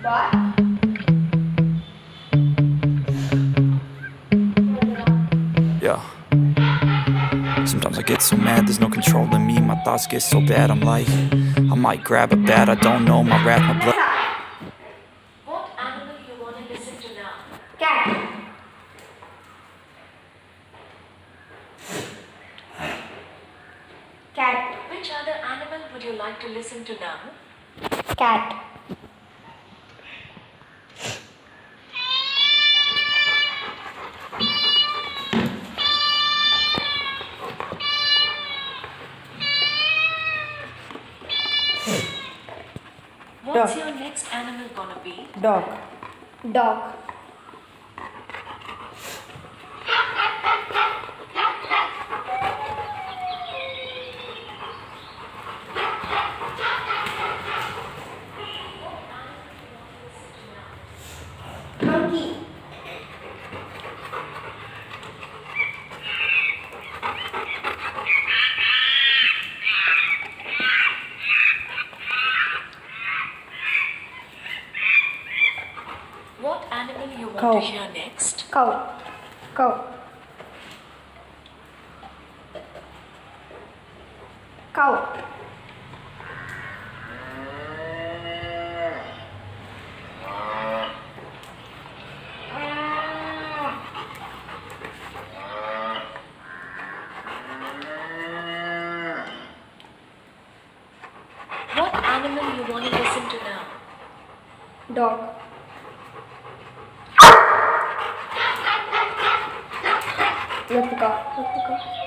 What? Yeah. Sometimes I get so mad, there's no controlling me. My thoughts get so bad, I'm like, I might grab a bat, I don't know, my wrath, my blood. What animal you want to listen to now? Cat. Cat. Which other animal would you like to listen to now? Cat. What's your next animal gonna be? Dog. Dog. Monkey. What animal you want Cow. to hear next? Cow. Cow. Cow. What animal you want to listen to now? Dog. Let go. Let go.